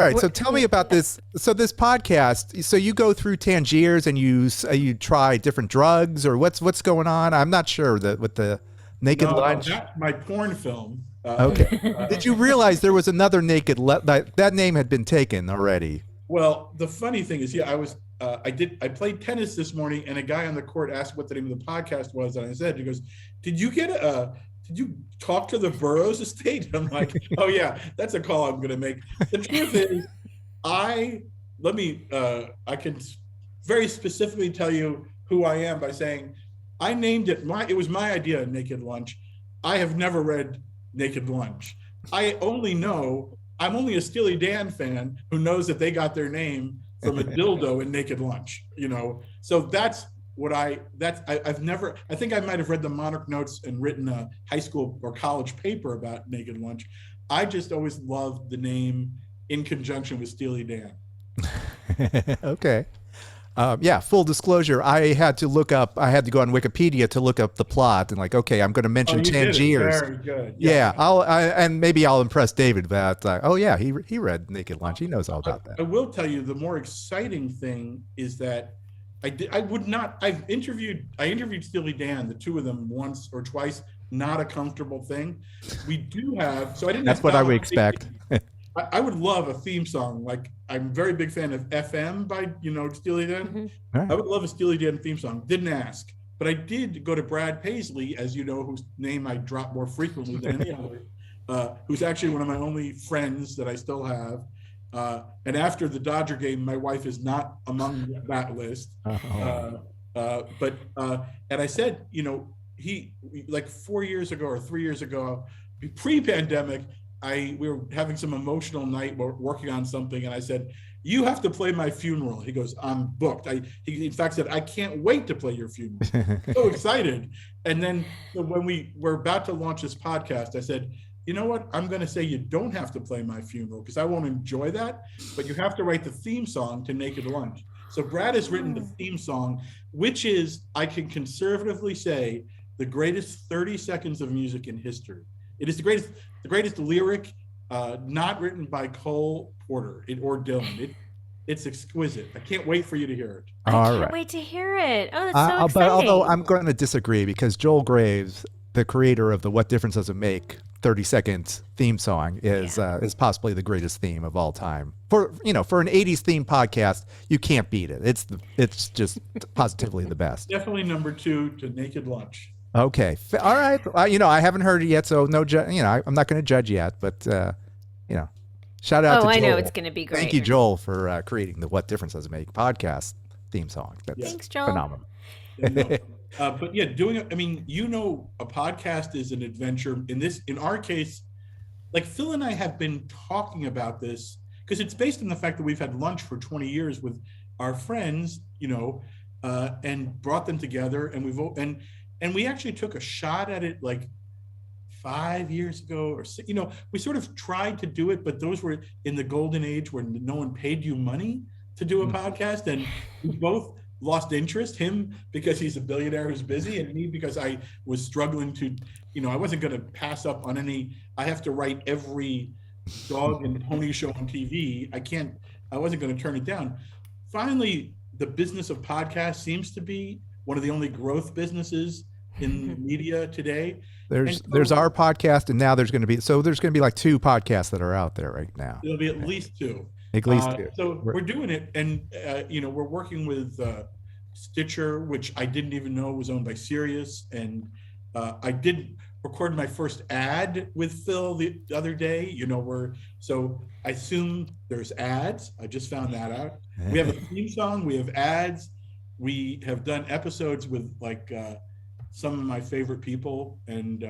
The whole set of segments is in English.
All right, so tell me about this. So this podcast. So you go through Tangiers and you try different drugs, or what's going on? I'm not sure that with the Naked No, Lunch. that's my porn film. Okay. Did you realize there was another that name had been taken already? Well, the funny thing is, yeah, I played tennis this morning, and a guy on the court asked what the name of the podcast was, and I said, he goes, did you talk to the Burroughs estate? I'm like, oh yeah, that's a call I'm going to make. The truth is, I let me I can very specifically tell you who I am by saying I named it was my idea, Naked Lunch. I have never read Naked Lunch. I only know I'm only a Steely Dan fan who knows that they got their name from a dildo in Naked Lunch, So that's what I've never, I think I might have read the Monarch Notes and written a high school or college paper about Naked Lunch. I just always loved the name in conjunction with Steely Dan. Okay. Yeah, full disclosure, I had to go on Wikipedia to look up the plot and okay, I'm going to Oh, mention you did it. Tangiers. Very good. Yeah, and maybe I'll impress David that, oh yeah, he read Naked Lunch. He knows all about that. I will tell you the more exciting thing is that I interviewed Steely Dan, the two of them once or twice, not a comfortable thing. We do have, so I didn't That's have what I would Donald expect. I would love a theme song. Like I'm a very big fan of FM by Steely Dan. Mm-hmm. Right. I would love a Steely Dan theme song. Didn't ask, but I did go to Brad Paisley, as you know, whose name I drop more frequently than any other, who's actually one of my only friends that I still have. And after the Dodger game, my wife is not among that list. But and I said, he like 4 years ago or 3 years ago, pre-pandemic, we were having some emotional night working on something, and I said, you have to play my funeral. He goes, I'm booked. He in fact said, I can't wait to play your funeral. So excited. And then when we were about to launch this podcast, I said, you know what? I'm going to say you don't have to play my funeral because I won't enjoy that, but you have to write the theme song to Naked Lunch. So Brad has written the theme song, which is, I can conservatively say, the greatest 30 seconds of music in history. It is the greatest lyric, not written by Cole Porter or Dylan. It's exquisite. I can't wait for you to hear it. I can't wait to hear it. Oh, that's so exciting. But although I'm going to disagree because Joel Graves, the creator of the "What Difference Does It Make" 30-second theme song, is possibly the greatest theme of all time. For an '80s theme podcast, you can't beat it. It's just positively the best. Definitely number 2 to Naked Lunch. Okay. All right. I haven't heard it yet, so no, I'm not going to judge yet, but, shout out to Joel. I know it's going to be great. Thank you, Joel, for creating the What Difference Does It Make podcast theme song. Thanks, Joel. Phenomenal. But yeah, a podcast is an adventure. In our case, like Phil and I have been talking about this because it's based on the fact that we've had lunch for 20 years with our friends, and brought them together, and we actually took a shot at it like 5 years ago or so. We sort of tried to do it, but those were in the golden age where no one paid you money to do a podcast, and we both lost interest. Him because he's a billionaire who's busy, and me because I was struggling to, I wasn't going to pass up on any. I have to write every dog and pony show on TV. I wasn't going to turn it down. Finally, the business of podcasts seems to be one of the only growth businesses in media today. There's our podcast, and now there's going to be like 2 podcasts that are out there right now. There'll be at least 2. At least 2. So we're doing it, and we're working with Stitcher, which I didn't even know was owned by Sirius, and I did record my first ad with Phil the other day. So I assume there's ads. I just found that out. We have a theme song. We have ads. We have done episodes with some of my favorite people, and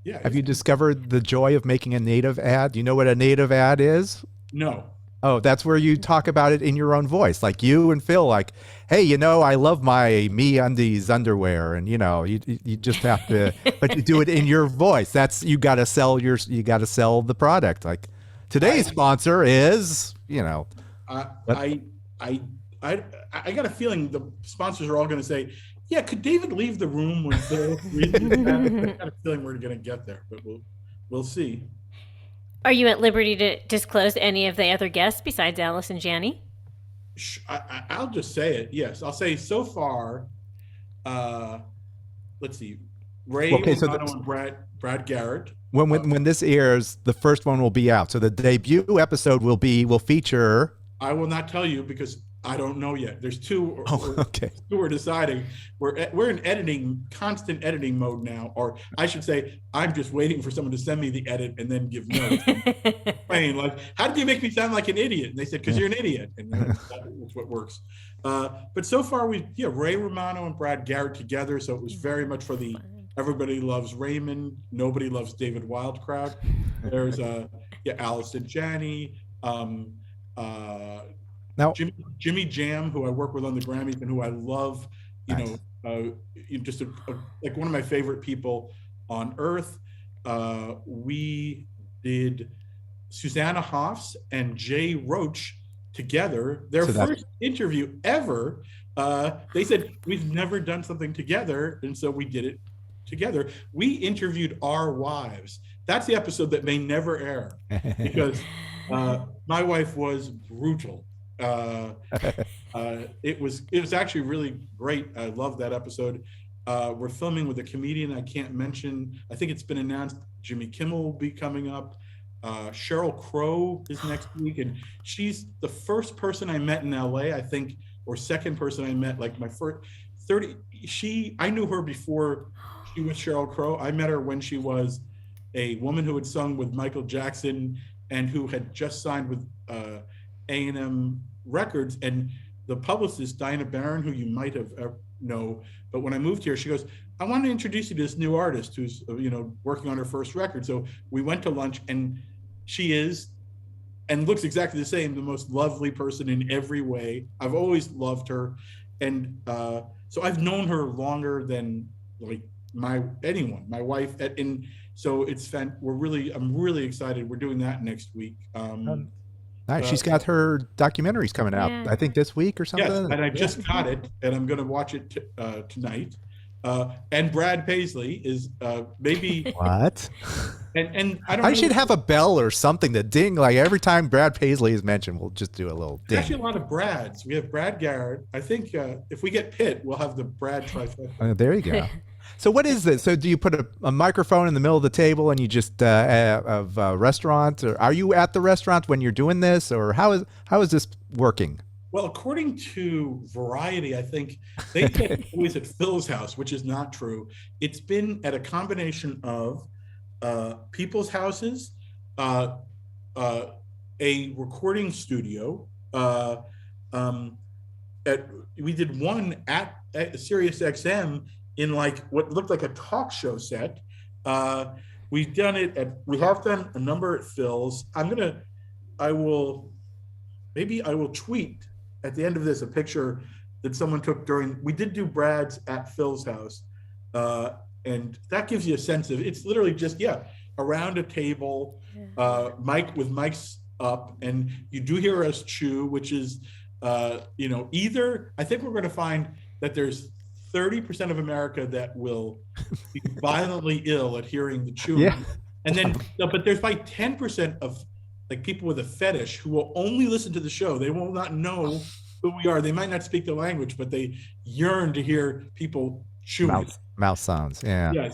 yeah. Have you discovered the joy of making a native ad? Do you know what a native ad is? No. Oh, that's where you talk about it in your own voice, like you and Phil, like, hey, I love my MeUndies underwear, and you just have to, but you do it in your voice. You got to sell the product. Like today's sponsor is, I got a feeling the sponsors are all going to say, yeah, could David leave the room when Phil reads it? I got a feeling we're going to get there, but we'll see. Are you at liberty to disclose any of the other guests besides Alice and Janney? I'll just say it. Yes, I'll say so far. Uh, let's see, Ray Okay, so Romano and Brad Garrett. when this airs, the first one will be out. So the debut episode will feature. I will not tell you because I don't know yet. There's two. Okay. Two are deciding. We're in constant editing mode now, or I should say, I'm just waiting for someone to send me the edit and then give notes. Saying like, how did you make me sound like an idiot? And they said, because you're an idiot, and that's what works. But so far, Ray Romano and Brad Garrett together, so it was very much for the everybody loves Raymond, nobody loves David Wild crowd. There's Alice and Janney. Now, Jimmy Jam, who I work with on the Grammys and who I love, just like one of my favorite people on earth. We did Susanna Hoffs and Jay Roach together. Their first interview ever. They said, we've never done something together, and so we did it together. We interviewed our wives. That's the episode that may never air because my wife was brutal. It was actually really great. I love that episode. We're filming with a comedian I can't mention. I think it's been announced Jimmy Kimmel will be coming up. Sheryl Crow is next week, and she's the first person I met in LA, I think, or second person I met, like my first 30. I knew her before she was Sheryl Crow. I met her when she was a woman who had sung with Michael Jackson and who had just signed with A&M Records, and the publicist Dinah Barron, who you might have know, but when I moved here, she goes, I want to introduce you to this new artist who's working on her first record. So we went to lunch, and she is and looks exactly the same, the most lovely person in every way. I've always loved her, and so I've known her longer than like my wife, and so I'm really excited. We're doing that next week. Nice. She's got her documentaries coming out, I think this week or something. Yes, and I just got it, and I'm going to watch it tonight. And Brad Paisley is maybe what? And I don't. I should have a bell or something to ding. Like every time Brad Paisley is mentioned, we'll just do a little ding. Actually, a lot of Brads. We have Brad Garrett. I think if we get Pitt, we'll have the Brad trifecta. There you go. So what is this? So do you put a microphone in the middle of the table and you just of a restaurant, or are you at the restaurant when you're doing this, or how is this working? Well, according to Variety, I think they said it's always at Phil's house, which is not true. It's been at a combination of people's houses, a recording studio. We did one at Sirius XM in like what looked like a talk show set. We have done a number at Phil's. I will tweet at the end of this a picture that someone took we did do Brad's at Phil's house. And that gives you a sense of, it's literally just, around a table, with mics up, and you do hear us chew, which is, either, I think we're going to find that there's 30% of America that will be violently ill at hearing the chewing. Yeah. And then, but there's like 10% of like people with a fetish who will only listen to the show. They will not know who we are. They might not speak the language, but they yearn to hear people chewing. Mouth sounds. Yeah. Yes.